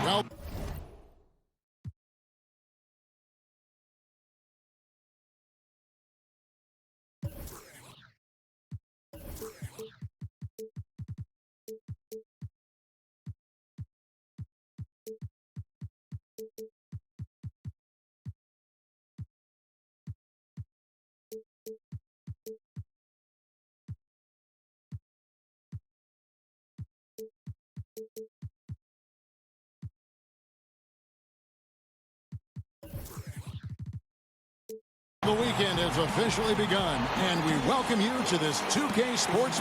Well, the weekend has officially begun, and we welcome you to this 2K Sports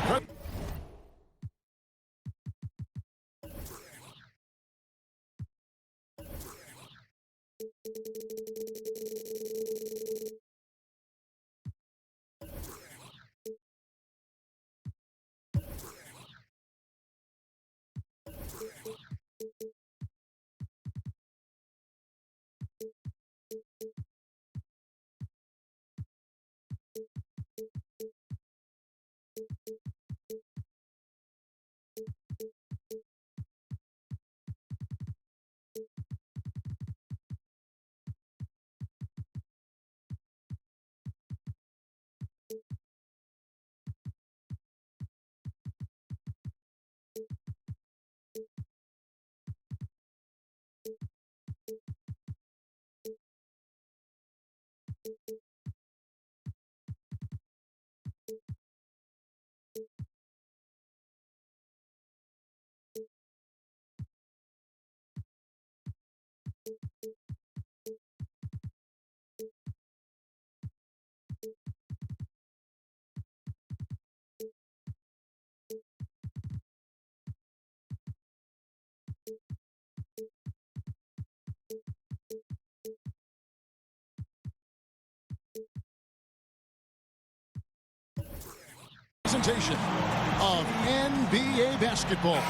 presentation of NBA basketball.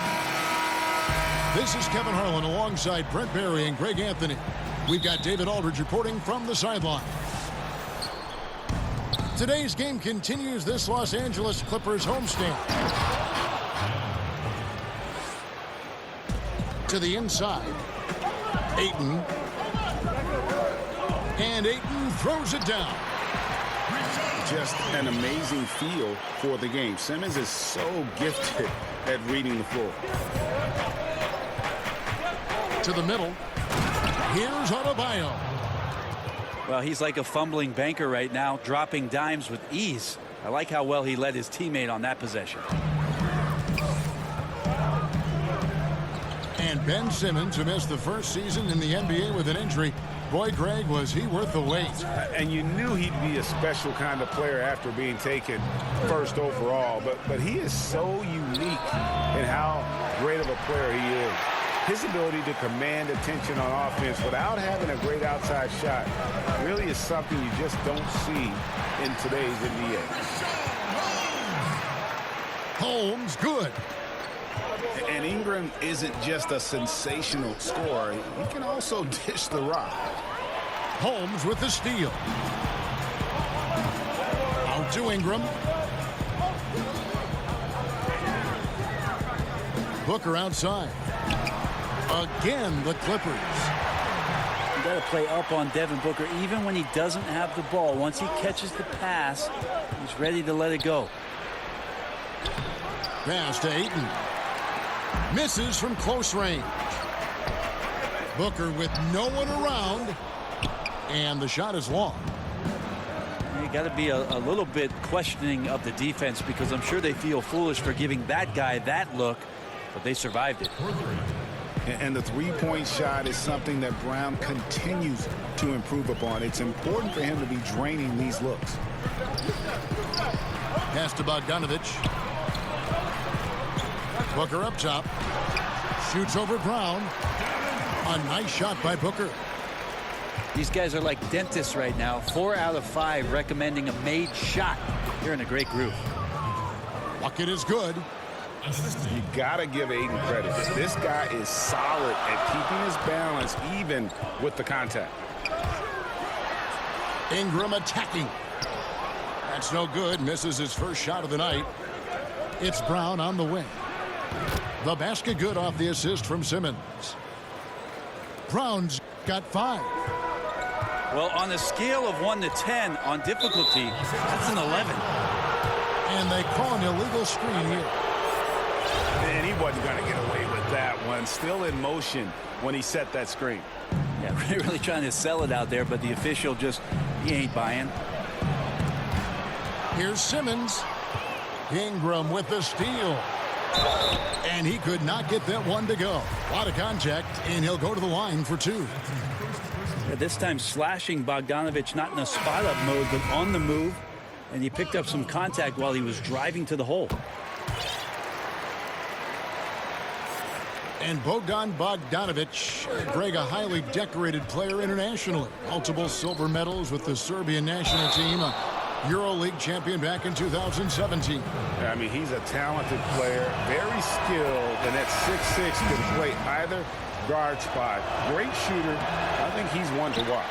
This is Kevin Harlan alongside Brent Barry and Greg Anthony. We've got David Aldridge reporting from the sideline. Today's game continues this Los Angeles Clippers homestand. To the inside. Ayton. And Ayton throws it down. Just an amazing feel for the game. Simmons is so gifted at reading the floor. To the middle. Here's Adebayo. Well, he's like a fumbling banker right now, dropping dimes with ease. I like how well he led his teammate on that possession. And Ben Simmons, who missed the first season in the NBA with an injury. Boy, Greg, was he worth the wait. And you knew he'd be a special kind of player after being taken first overall. But he is so unique in how great of a player he is. His ability to command attention on offense without having a great outside shot really is something you just don't see in today's NBA. Holmes, good. And Ingram isn't just a sensational scorer. He can also dish the rock. Holmes with the steal. Out to Ingram. Booker outside. Again, the Clippers. You got to play up on Devin Booker even when he doesn't have the ball. Once he catches the pass, he's ready to let it go. Pass to Ayton. Misses from close range. Booker with no one around. And the shot is long. You got to be a little bit questioning of the defense because I'm sure they feel foolish for giving that guy that look, but they survived it. And the three-point shot is something that Brown continues to improve upon. It's important for him to be draining these looks. Pass to Bogdanovich. Booker up top. Shoots over Brown. A nice shot by Booker. These guys are like dentists right now. 4 out of 5 recommending a made shot. You're in a great group. Bucket is good. You got to give Ayton credit. This guy is solid at keeping his balance even with the contact. Ingram attacking. That's no good. Misses his first shot of the night. It's Brown on the wing. The basket good off the assist from Simmons. Brown's got 5. Well, on a scale of 1 to 10 on difficulty, that's an 11. And they call an illegal screen here. And he wasn't going to get away with that one. Still in motion when he set that screen. Yeah, really trying to sell it out there, but the official just, he ain't buying. Here's Simmons. Ingram with the steal. And he could not get that one to go. A lot of contact, and he'll go to the line for 2. This time slashing Bogdanovich, not in a spot-up mode, but on the move. And he picked up some contact while he was driving to the hole. And Bogdan Bogdanovich, Greg, a highly decorated player internationally. Multiple silver medals with the Serbian national team. A EuroLeague champion back in 2017. I mean, he's a talented player, very skilled, and at 6'6" can play either guard spot. Great shooter. I think he's one to watch.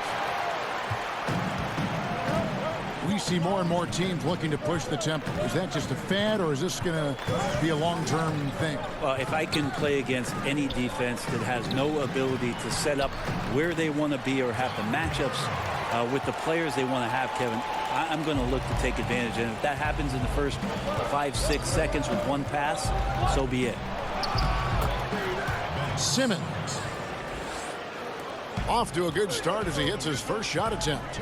We see more and more teams looking to push the tempo. Is that just a fad, or is this going to be a long-term thing? Well, if I can play against any defense that has no ability to set up where they want to be or have the matchups with the players they want to have, Kevin, I'm going to look to take advantage. And if that happens in the first 5-6 seconds with one pass, so be it. Simmons. Off to a good start as he hits his first shot attempt.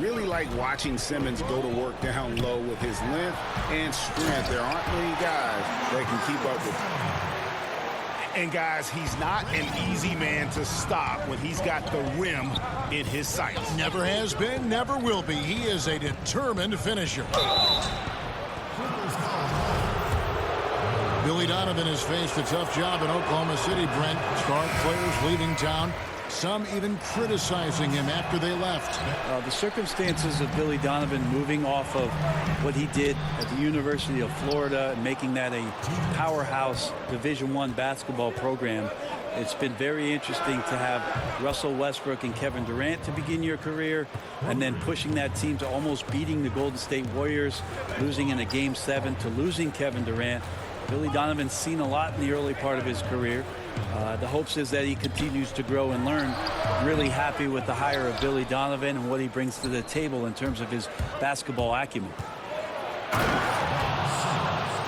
Really like watching Simmons go to work down low with his length and strength. There aren't many guys that can keep up with him. And guys, he's not an easy man to stop when he's got the rim in his sights. Never has been, never will be. He is a determined finisher. Billy Donovan has faced a tough job in Oklahoma City, Brent. Star players leaving town. Some even criticizing him after they left. The circumstances of Billy Donovan moving off of what he did at the University of Florida and making that a powerhouse Division I basketball program. It's been very interesting to have Russell Westbrook and Kevin Durant to begin your career, and then pushing that team to almost beating the Golden State Warriors, losing in a Game 7 to losing Kevin Durant. Billy Donovan's seen a lot in the early part of his career. The hopes is that he continues to grow and learn. Really happy with the hire of Billy Donovan and what he brings to the table in terms of his basketball acumen.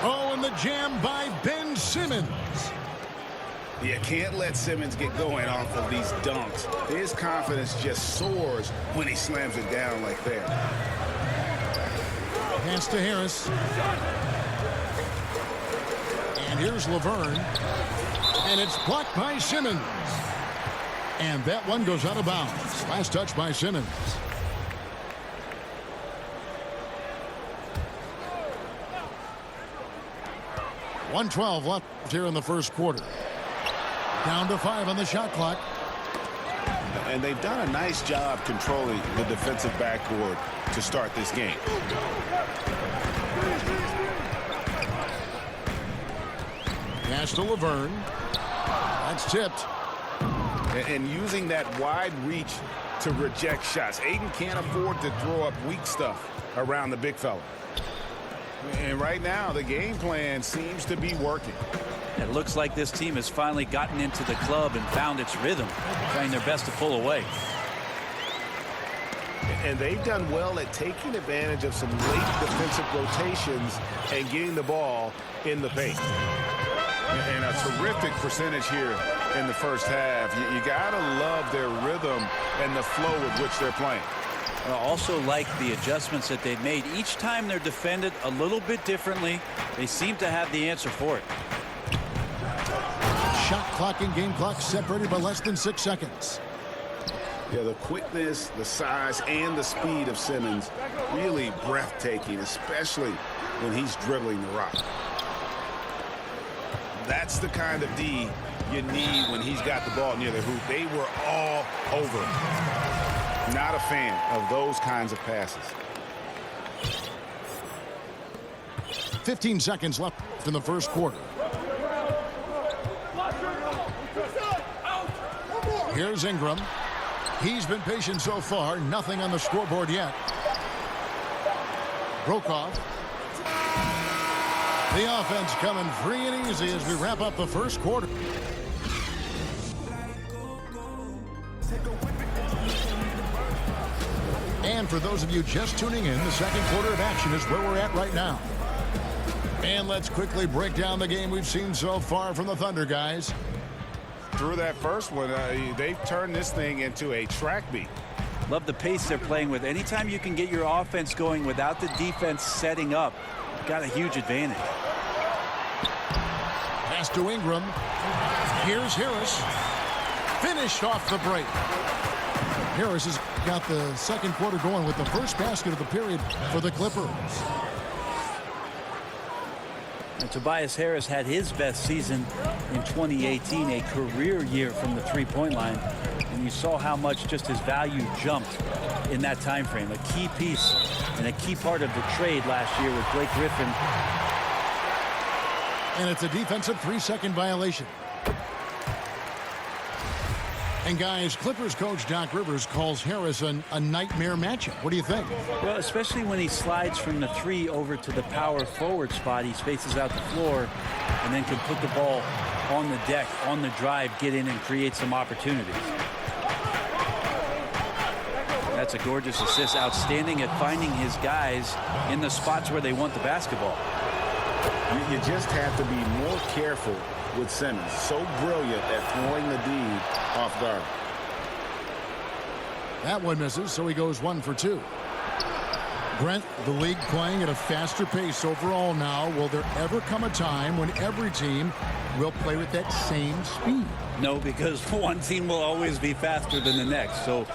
Oh, and the jam by Ben Simmons. You can't let Simmons get going off of these dunks. His confidence just soars when he slams it down like that. Pass to Harris. And here's Laverne. And it's blocked by Simmons. And that one goes out of bounds. Last touch by Simmons. .112 left here in the first quarter. Down to 5 on the shot clock. And they've done a nice job controlling the defensive backboard to start this game. Pass to Laverne. That's tipped. And using that wide reach to reject shots. Aiden can't afford to throw up weak stuff around the big fella. And right now, the game plan seems to be working. It looks like this team has finally gotten into the club and found its rhythm, trying their best to pull away. And they've done well at taking advantage of some late defensive rotations and getting the ball in the paint. And a terrific percentage here in the first half. You got to love their rhythm and the flow with which they're playing. I also like the adjustments that they've made. Each time they're defended a little bit differently, they seem to have the answer for it. Shot clock and game clock separated by less than 6 seconds. Yeah, the quickness, the size, and the speed of Simmons really breathtaking, especially when he's dribbling the rock. That's the kind of D you need when he's got the ball near the hoop. They were all over. Not a fan of those kinds of passes. 15 seconds left in the first quarter. Here's Ingram. He's been patient so far. Nothing on the scoreboard yet. Brokoff. The offense coming free and easy as we wrap up the first quarter. And for those of you just tuning in, the second quarter of action is where we're at right now. And let's quickly break down the game we've seen so far from the Thunder, guys. Through that first one, they've turned this thing into a track meet. Love the pace they're playing with. Anytime you can get your offense going without the defense setting up, you've got a huge advantage. Pass to Ingram. Here's Harris. Finished off the break. Harris has got the second quarter going with the first basket of the period for the Clippers. And Tobias Harris had his best season in 2018, a career year from the three-point line. And you saw how much just his value jumped in that time frame. A key piece and a key part of the trade last year with Blake Griffin. And it's a defensive 3-second violation. And guys, Clippers coach Doc Rivers calls Harris a nightmare matchup. What do you think? Well, especially when he slides from the three over to the power forward spot. He spaces out the floor and then can put the ball on the deck, on the drive, get in and create some opportunities. That's a gorgeous assist. Outstanding at finding his guys in the spots where they want the basketball. You just have to be more careful with Simmons. So brilliant at throwing the D off guard. That one misses, so he goes 1 for 2. Brent, the league playing at a faster pace overall now. Will there ever come a time when every team will play with that same speed? No, because one team will always be faster than the next. So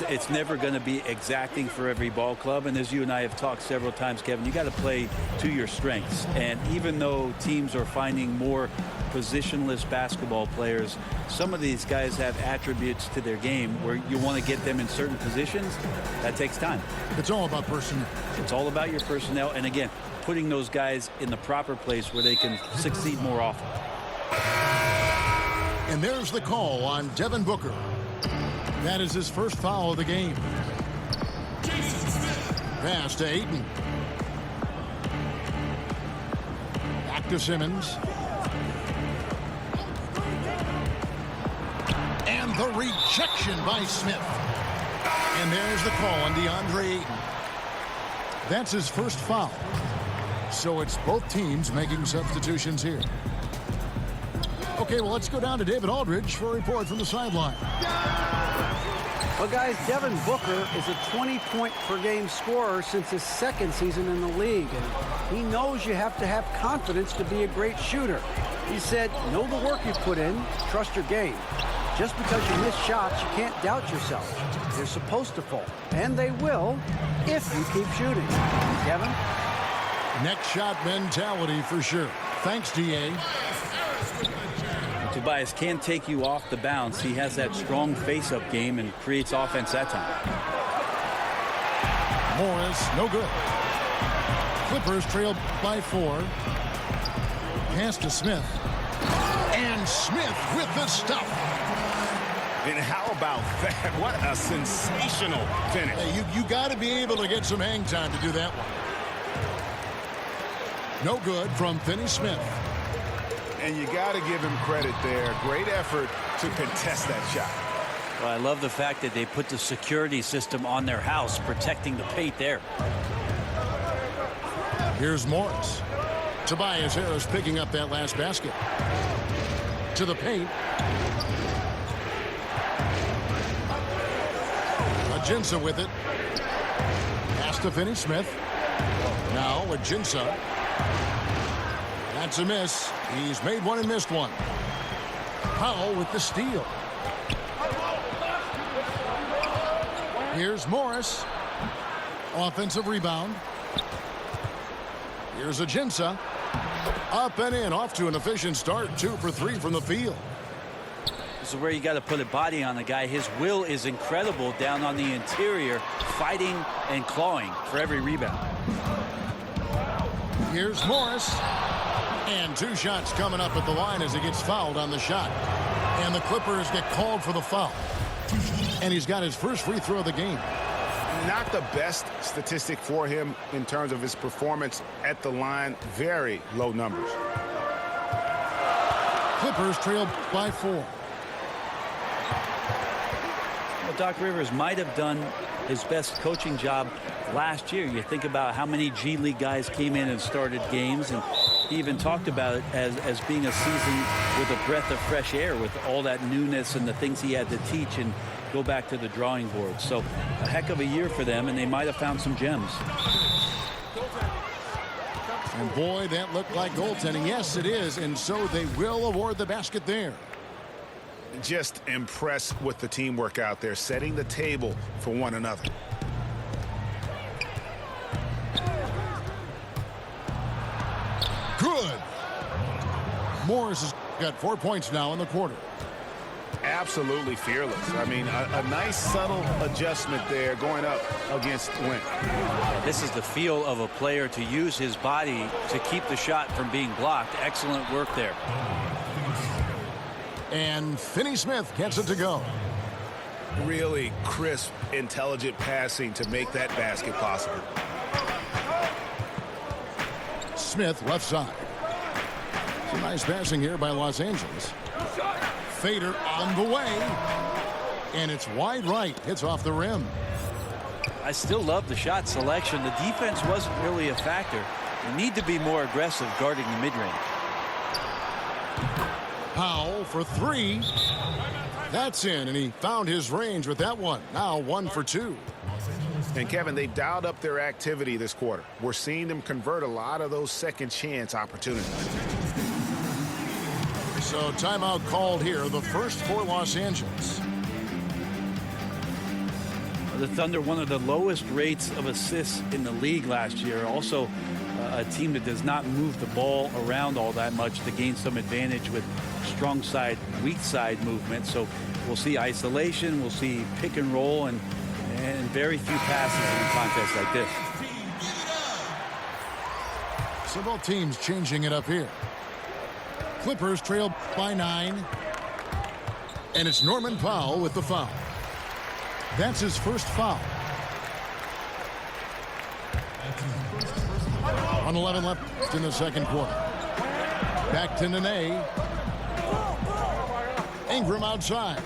it's never going to be exacting for every ball club. And as you and I have talked several times, Kevin, you got to play to your strengths. And even though teams are finding more positionless basketball players, some of these guys have attributes to their game where you want to get them in certain positions. That takes time. It's all about personnel. It's all about your personnel. And again, putting those guys in the proper place where they can succeed more often. And there's the call on Devin Booker. That is his first foul of the game. Pass to Ayton. Back to Simmons. And the rejection by Smith. And there's the call on DeAndre Ayton. That's his first foul. So it's both teams making substitutions here. Okay, well, let's go down to David Aldridge for a report from the sideline. Well, guys, Devin Booker is a 20-point-per-game scorer since his second season in the league. And he knows you have to have confidence to be a great shooter. He said, know the work you put in, trust your game. Just because you miss shots, you can't doubt yourself. They're supposed to fall, and they will if you keep shooting. Kevin? Next shot mentality for sure. Thanks, D.A. Tobias can take you off the bounce. He has that strong face-up game and creates offense that time. Morris, no good. Clippers trail by 4. Pass to Smith. And Smith with the stuff. And how about that? What a sensational finish. Hey, you got to be able to get some hang time to do that one. No good from Finney Smith. And you got to give him credit there. Great effort to contest that shot. Well, I love the fact that they put the security system on their house, protecting the paint there. Here's Morris. Tobias Harris picking up that last basket. To the paint. Ajinça with it. Pass to Finney Smith. Now Ajinça. That's a miss. He's made one and missed one. Powell with the steal. Here's Morris. Offensive rebound. Here's Ajinça. Up and in, off to an efficient start. 2 for 3 from the field. This is where you got to put a body on the guy. His will is incredible down on the interior, fighting and clawing for every rebound. Here's Morris. And 2 shots coming up at the line as he gets fouled on the shot. And the Clippers get called for the foul. And he's got his first free throw of the game. Not the best statistic for him in terms of his performance at the line. Very low numbers. Clippers trail by 4. Doc Rivers might have done his best coaching job last year. You think about how many G League guys came in and started games, and he even talked about it as being a season with a breath of fresh air, with all that newness and the things he had to teach and go back to the drawing board. So a heck of a year for them, and they might have found some gems. And boy, that looked like goaltending. Yes, it is, and so they will award the basket there. Just impressed with the teamwork out there, setting the table for one another. Good. Morris has got 4 points now in the quarter. Absolutely fearless. I mean, a nice subtle adjustment there going up against Wynn. This is the feel of a player to use his body to keep the shot from being blocked. Excellent work there. And Finney Smith gets it to go. Really crisp, intelligent passing to make that basket possible. Smith left side. Some nice passing here by Los Angeles. Fader on the way. And it's wide right. Hits off the rim. I still love the shot selection. The defense wasn't really a factor. You need to be more aggressive guarding the mid-range. Powell for three. That's in, and he found his range with that one. Now 1 for 2. And Kevin, they've dialed up their activity this quarter. We're seeing them convert a lot of those second chance opportunities. So timeout called here, the first for Los Angeles. The Thunder, one of the lowest rates of assists in the league last year. Also a team that does not move the ball around all that much to gain some advantage with strong side, weak side movement. So we'll see isolation, we'll see pick and roll, and very few passes in a contest like this. So both teams changing it up here. Clippers trail by 9. And it's Norman Powell with the foul. That's his first foul. 1:11 left in the second quarter. Back to Nene. Ingram outside.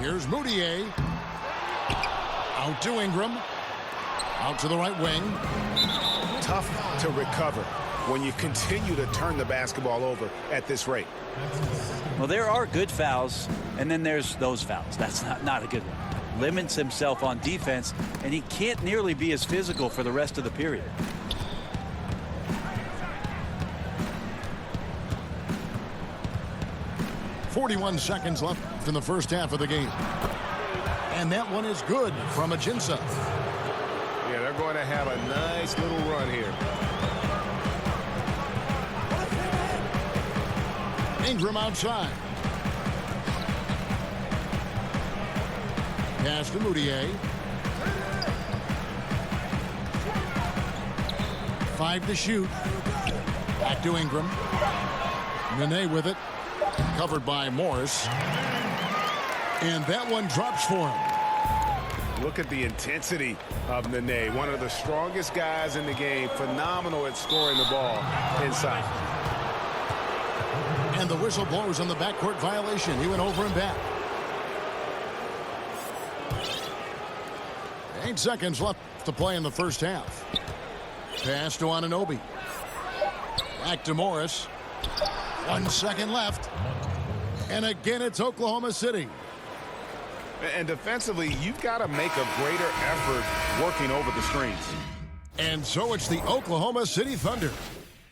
Here's Moutier. Out to Ingram. Out to the right wing. Tough to recover when you continue to turn the basketball over at this rate. Well, there are good fouls, and then there's those fouls. That's not a good one. Limits himself on defense, and he can't nearly be as physical for the rest of the period. .41 seconds left in the first half of the game. And that one is good from Ajinça. Yeah, they're going to have a nice little run here. Ingram outside. Pass to Moutier. 5 to shoot. Back to Ingram. Nene with it. Covered by Morris. And that one drops for him. Look at the intensity of Nene, one of the strongest guys in the game. Phenomenal at scoring the ball inside. And the whistle blows on the backcourt violation. He went over and back. 8 seconds left to play in the first half. Pass to Anunoby. Back to Morris. 1 second left. And again, it's Oklahoma City. And defensively, you've got to make a greater effort working over the screens. And so it's the Oklahoma City Thunder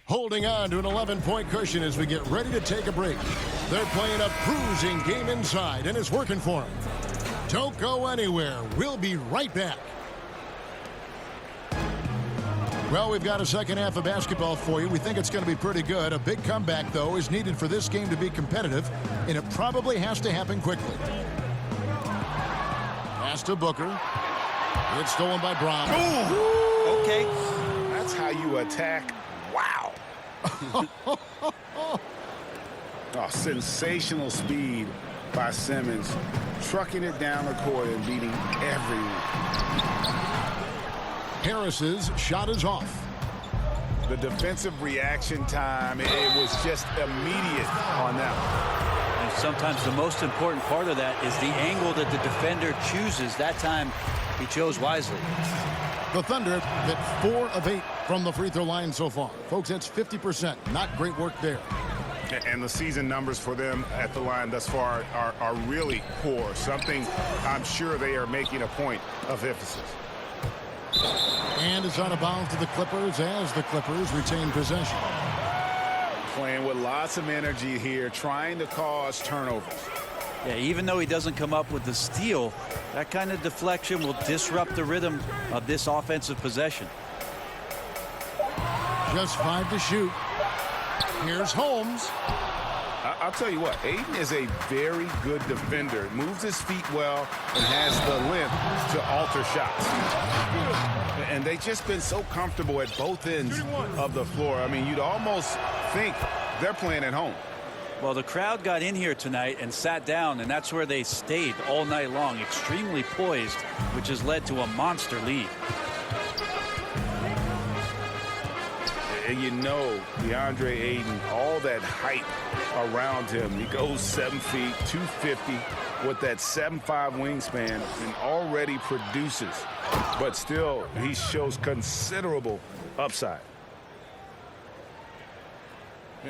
holding on to an 11-point cushion as we get ready to take a break. They're playing a cruising game inside, and it's working for them. Don't go anywhere. We'll be right back. Well, we've got a second half of basketball for you. We think it's going to be pretty good. A big comeback, though, is needed for this game to be competitive, and it probably has to happen quickly. Pass to Booker. It's stolen by Brown. Ooh. Okay. That's how you attack. Wow. Oh, sensational speed by Simmons. Trucking it down the court and beating everyone. Harris's shot is off. The defensive reaction time, it was just immediate on that one. And sometimes the most important part of that is the angle that the defender chooses. That time, he chose wisely. The Thunder hit 4 of 8 from the free throw line so far. Folks, that's 50%. Not great work there. And the season numbers for them at the line thus far are really poor. Something I'm sure they are making a point of emphasis. And it's out of bounds to the Clippers as the Clippers retain possession. Playing with lots of energy here, trying to cause turnovers. Yeah, even though he doesn't come up with the steal, that kind of deflection will disrupt the rhythm of this offensive possession. Just 5 to shoot. Here's Holmes. I'll tell you what, Ayton is a very good defender. Moves his feet well and has the length to alter shots. And they've just been so comfortable at both ends of the floor. I mean, you'd almost think they're playing at home. Well, the crowd got in here tonight and sat down, and that's where they stayed all night long, extremely poised, which has led to a monster lead. And you know, DeAndre Ayton, all that hype around him. He goes 7 feet, 250 with that 7'5" wingspan and already produces. But still, he shows considerable upside.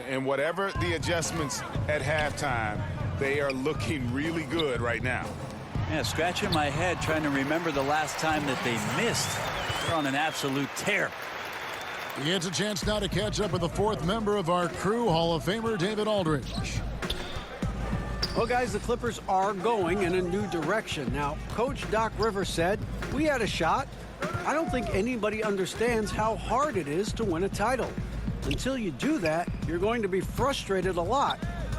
And whatever the adjustments at halftime, they are looking really good right now. Yeah, scratching my head trying to remember the last time that they missed. They're on an absolute tear. He gets a chance now to catch up with the 4th member of our crew, Hall of Famer David Aldridge. Well, guys, the Clippers are going in a new direction. Now, Coach Doc Rivers said, we had a shot. I don't think anybody understands how hard it is to win a title. Until you do that, you're going to be frustrated a lot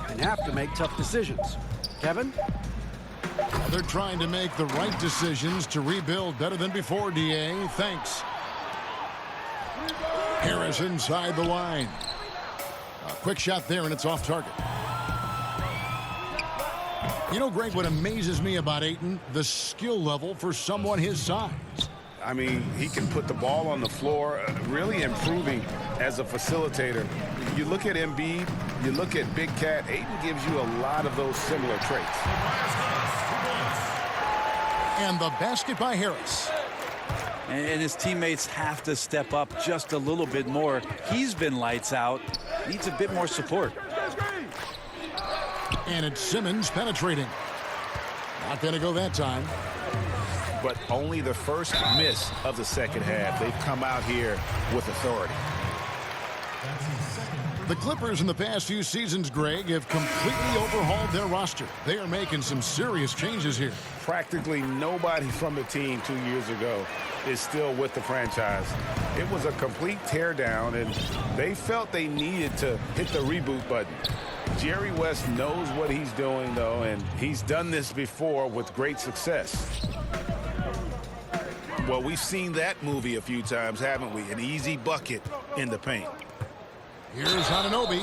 and have to make tough decisions. Kevin? They're trying to make the right decisions to rebuild better than before, DA. Thanks. Harris inside the line. A quick shot there, and it's off target. You know, Greg, what amazes me about Ayton, the skill level for someone his size. I mean, he can put the ball on the floor, really improving as a facilitator. You look at Embiid, you look at Big Cat, Ayton gives you a lot of those similar traits. And the basket by Harris. And his teammates have to step up just a little bit more. He's been lights out. Needs a bit more support. And it's Simmons penetrating. Not going to go that time. But only the first miss of the second half. They've come out here with authority. The Clippers in the past few seasons, Greg, have completely overhauled their roster. They are making some serious changes here. Practically nobody from the team 2 years ago is still with the franchise. It was a complete teardown, and they felt they needed to hit the reboot button. Jerry West knows what he's doing, though, and he's done this before with great success. Well, we've seen that movie a few times, haven't we? An easy bucket in the paint. Here's Anunoby.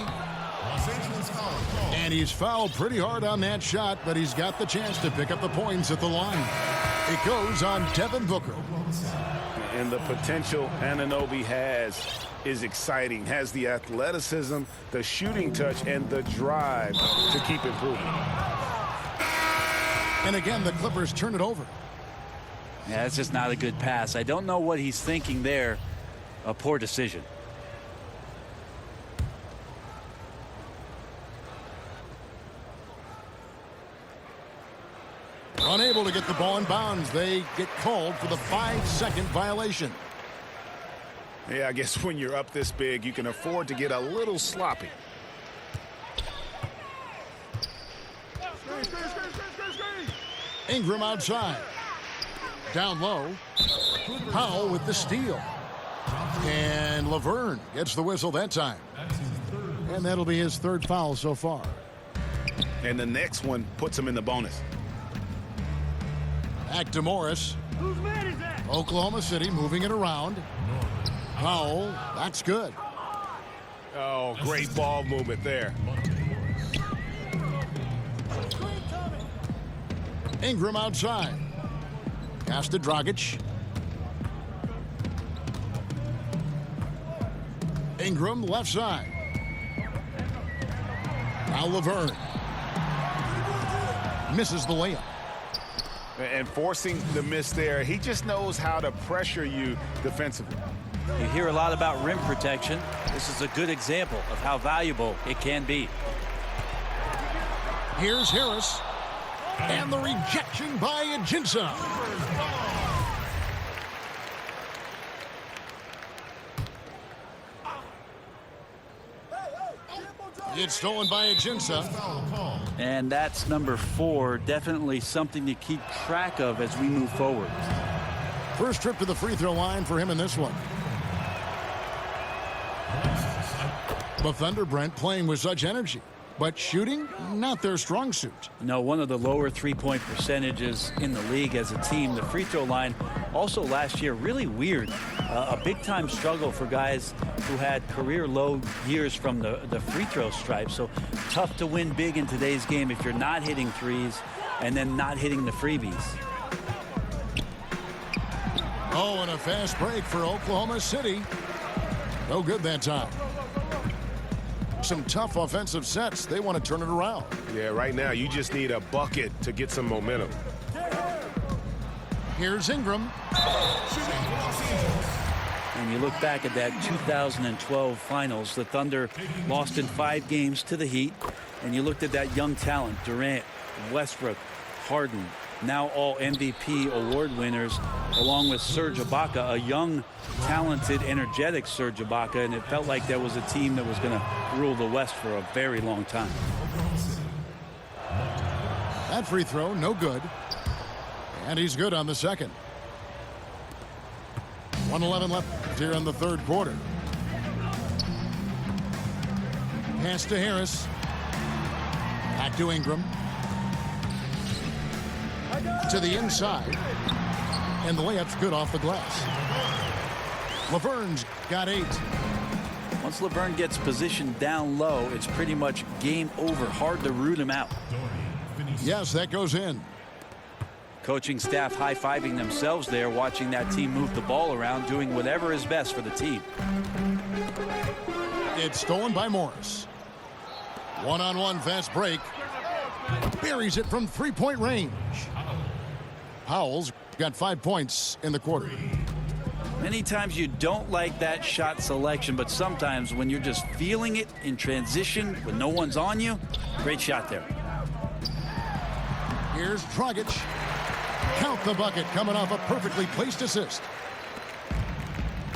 And he's fouled pretty hard on that shot, but he's got the chance to pick up the points at the line. It goes on Devin Booker. And the potential Anunoby has is exciting. Has the athleticism, the shooting touch, and the drive to keep improving. And again, the Clippers turn it over. Yeah, that's just not a good pass. I don't know what he's thinking there. A poor decision. Unable to get the ball in bounds. They get called for the 5-second violation. Yeah, I guess when you're up this big, you can afford to get a little sloppy. Ingram outside. Down low. Powell with the steal. And Laverne gets the whistle that time. And that'll be his 3rd foul so far. And the next one puts him in the bonus. Back to Morris. Oklahoma City moving it around. Powell, that's good. Oh, great ball movement there. Ingram outside. Pass to Dragic. Ingram left side. Now Laverne. misses the layup. And forcing the miss there, he just knows how to pressure you defensively. You hear a lot about rim protection. This is a good example of how valuable it can be. Here's Harris. And the rejection by Ajinça. It's stolen by Ajinça. And that's number 4. Definitely something to keep track of as we move forward. First trip to the free throw line for him in this one. The Thunder, Brent, playing with such energy, but shooting, not their strong suit. No, one of the lower three-point percentages in the league as a team. The free throw line also last year really weird. A big-time struggle for guys who had career low years from the free throw stripe. So tough to win big in today's game if you're not hitting threes and then not hitting the freebies. Oh, and a fast break for Oklahoma City. No good that time. Some tough offensive sets. They want to turn it around. Yeah, right now you just need a bucket to get some momentum. Here's Ingram. And you look back at that 2012 finals, the Thunder lost in 5 games to the Heat. And you looked at that young talent, Durant, Westbrook, Harden, now all MVP award winners, along with Serge Ibaka, a young, talented, energetic Serge Ibaka, and it felt like that was a team that was going to rule the West for a very long time. That free throw, no good. And he's good on the second. 1:11 left here in the third quarter. Pass to Harris. Back to Ingram. To the inside. And the layup's good off the glass. Laverne's got 8. Once Laverne gets positioned down low, it's pretty much game over. Hard to root him out. Yes, that goes in. Coaching staff high-fiving themselves there, watching that team move the ball around, doing whatever is best for the team. It's stolen by Morris. One-on-one fast break. Buries it from three-point range. Powell's got 5 points in the quarter. Many times you don't like that shot selection, but sometimes when you're just feeling it in transition, when no one's on you, great shot there. Here's Dragic. Count the bucket, coming off a perfectly placed assist.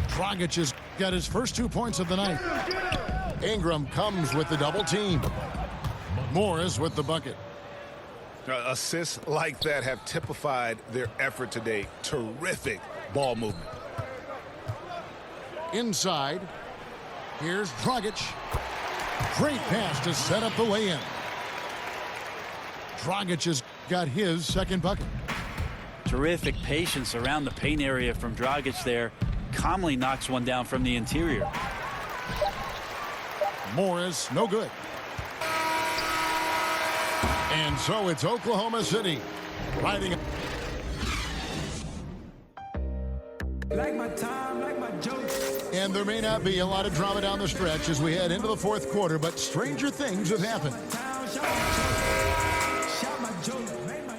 Dragic has got his first 2 points of the night. Ingram comes with the double team. Morris with the bucket. Assists like that have typified their effort today. Terrific ball movement. Inside. Here's Dragic. Great pass to set up the lay-in. Dragic has got his second bucket. Terrific patience around the paint area from Dragic there. Calmly knocks one down from the interior. Morris, no good. And so it's Oklahoma City riding. Like my time, like my jokes. And there may not be a lot of drama down the stretch as we head into the fourth quarter, but stranger things have happened. Shout my jokes. Make my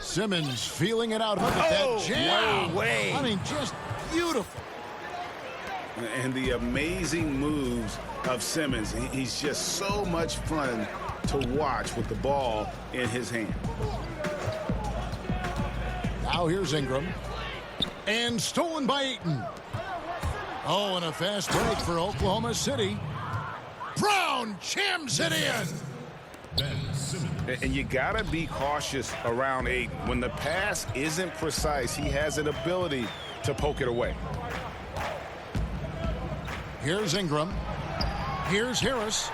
Simmons feeling it out. Look at that jam. No way. I mean, just beautiful. And the amazing moves of Simmons. He's just so much fun to watch with the ball in his hand. Now here's Ingram. And stolen by Ayton. Oh, and a fast break for Oklahoma City. Brown jams it in. And you got to be cautious around Ayton. When the pass isn't precise, he has an ability to poke it away. Here's Ingram. Here's Harris.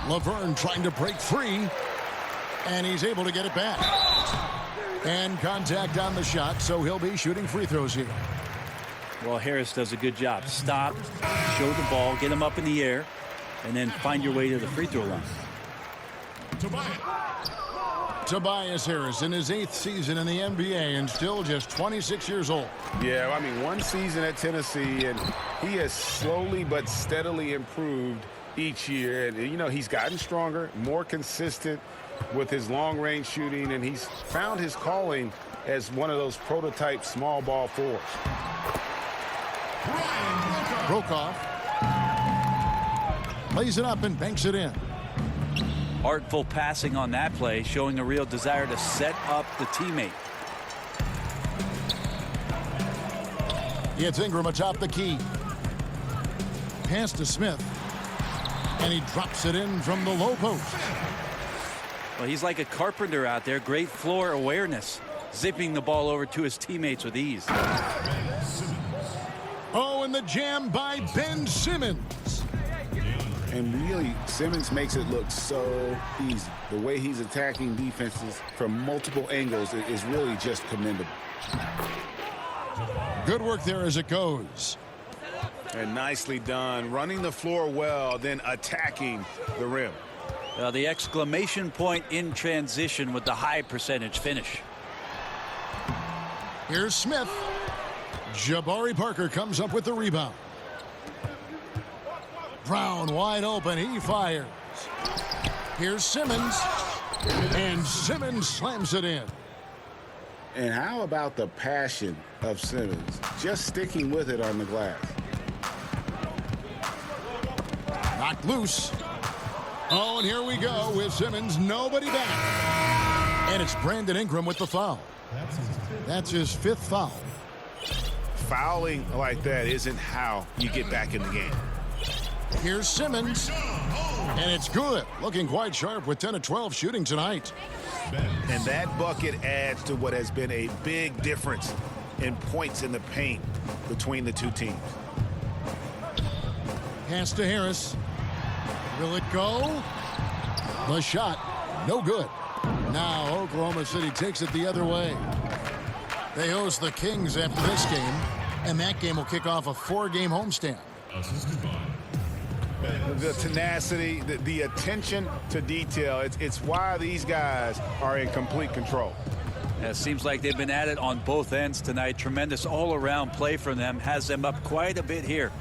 Laverne trying to break free. And he's able to get it back. And contact on the shot, so he'll be shooting free throws here. Well, Harris does a good job. Stop, show the ball, get him up in the air, and then find your way to the free throw line. Tobias Harris in his 8th season in the NBA and still just 26 years old. Yeah, I mean, one season at Tennessee, and he has slowly but steadily improved each year. And, you know, he's gotten stronger, more consistent with his long-range shooting, and he's found his calling as one of those prototype small ball fours. Brokoff lays it up and banks it in. Artful passing on that play, showing a real desire to set up the teammate. It's Ingram atop the key. Pass to Smith. And he drops it in from the low post. Well, he's like a carpenter out there. Great floor awareness. Zipping the ball over to his teammates with ease. Oh, and the jam by Ben Simmons. And really, Simmons makes it look so easy. The way he's attacking defenses from multiple angles is really just commendable. Good work there as it goes. And nicely done, running the floor well, then attacking the rim. The exclamation point in transition with the high percentage finish. Here's Smith. Jabari Parker comes up with the rebound. Brown wide open. He fires. Here's Simmons. And Simmons slams it in. And how about the passion of Simmons? Just sticking with it on the glass. Knocked loose. Oh, and here we go with Simmons. Nobody back. And it's Brandon Ingram with the foul. That's his 5th foul. Fouling like that isn't how you get back in the game. Here's Simmons. And it's good. Looking quite sharp with 10 of 12 shooting tonight. And that bucket adds to what has been a big difference in points in the paint between the two teams. Pass to Harris. Will it go? The shot, no good. Now Oklahoma City takes it the other way. They host the Kings after this game, and that game will kick off a 4-game homestand. The tenacity, the attention to detail, it's why these guys are in complete control. It seems like they've been at it on both ends tonight. Tremendous all-around play from them. Has them up quite a bit here.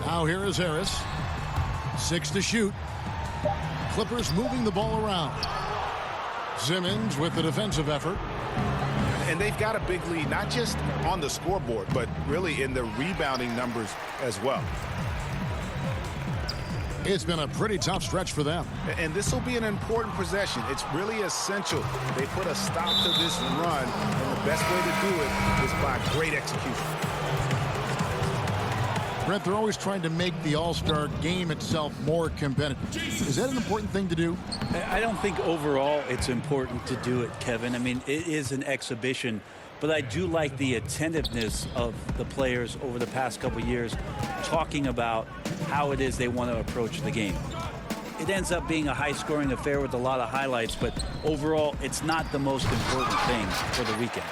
Now here is Harris. 6 to shoot. Clippers moving the ball around. Simmons with the defensive effort. And they've got a big lead, not just on the scoreboard, but really in the rebounding numbers as well. It's been a pretty tough stretch for them. And this will be an important possession. It's really essential. They put a stop to this run, and the best way to do it is by great execution. Brett, they're always trying to make the All-Star game itself more competitive. Is that an important thing to do? I don't think overall it's important to do it, Kevin. I mean, it is an exhibition, but I do like the attentiveness of the players over the past couple years talking about how it is they want to approach the game. It ends up being a high-scoring affair with a lot of highlights, but overall, it's not the most important thing for the weekend.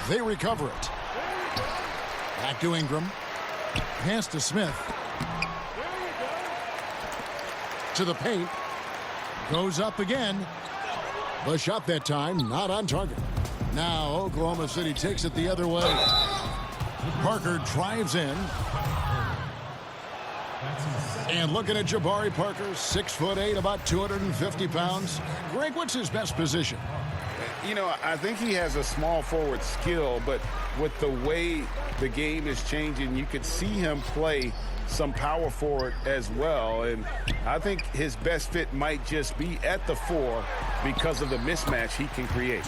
They recover it. Back to Ingram. Pass to Smith. To the paint. Goes up again. The shot that time not on target. Now Oklahoma City takes it the other way. Parker drives in. And looking at Jabari Parker, 6'8", about 250 pounds. Greg, what's his best position? You know, I think he has a small forward skill, but with the way the game is changing, you could see him play some power forward as well. And I think his best fit might just be at the 4 because of the mismatch he can create.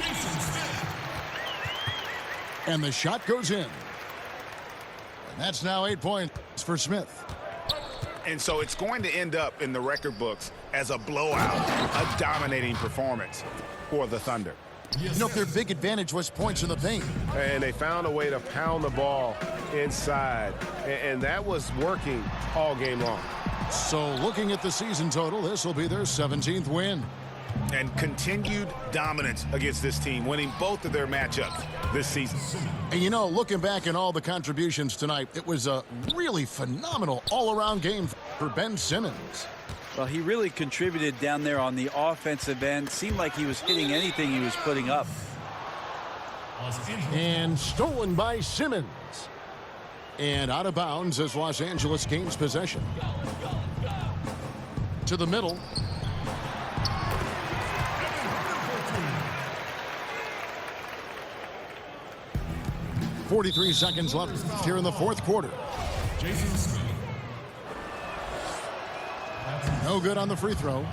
And the shot goes in. And that's now 8 points for Smith. And so it's going to end up in the record books as a blowout, a dominating performance for the Thunder. You know, their big advantage was points in the paint. And they found a way to pound the ball inside. And that was working all game long. So looking at the season total, this will be their 17th win. And continued dominance against this team, winning both of their matchups this season. And you know, looking back at all the contributions tonight, it was a really phenomenal all-around game for Ben Simmons. Well, he really contributed down there on the offensive end. Seemed like he was hitting anything he was putting up. And stolen by Simmons. And out of bounds as Los Angeles gains possession. To the middle. .43 seconds left here in the fourth quarter. No good on the free throw.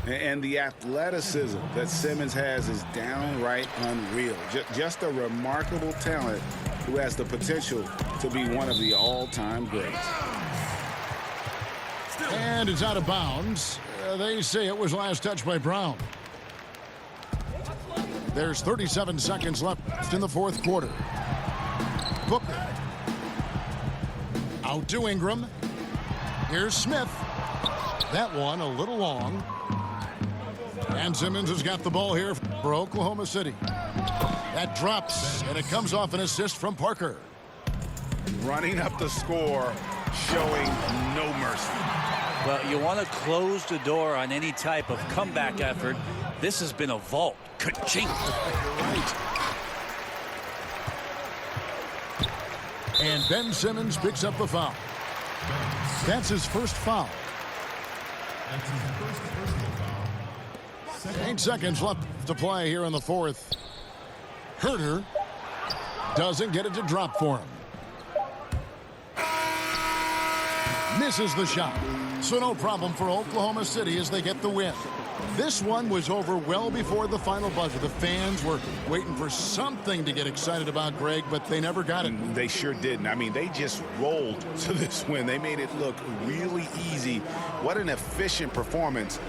And the athleticism that Simmons has is downright unreal. Just a remarkable talent who has the potential to be one of the all-time greats. And it's out of bounds. They say it was last touched by Brown. There's 37 seconds left in the fourth quarter. Booker. Out to Ingram. Here's Smith. That one a little long. And Simmons has got the ball here for Oklahoma City. That drops, and it comes off an assist from Parker. Running up the score, showing no mercy. Well, you want to close the door on any type of comeback effort. This has been a vault. Ka-chink. Right. And Ben Simmons picks up the foul. That's his first foul. 8 seconds left to play here in the fourth. Herter doesn't get it to drop for him. Misses the shot. So no problem for Oklahoma City as they get the win. This one was over well before the final buzzer. The fans were waiting for something to get excited about, Greg, but they never got it. They sure didn't. I mean, they just rolled to this win. They made it look really easy. What an efficient performance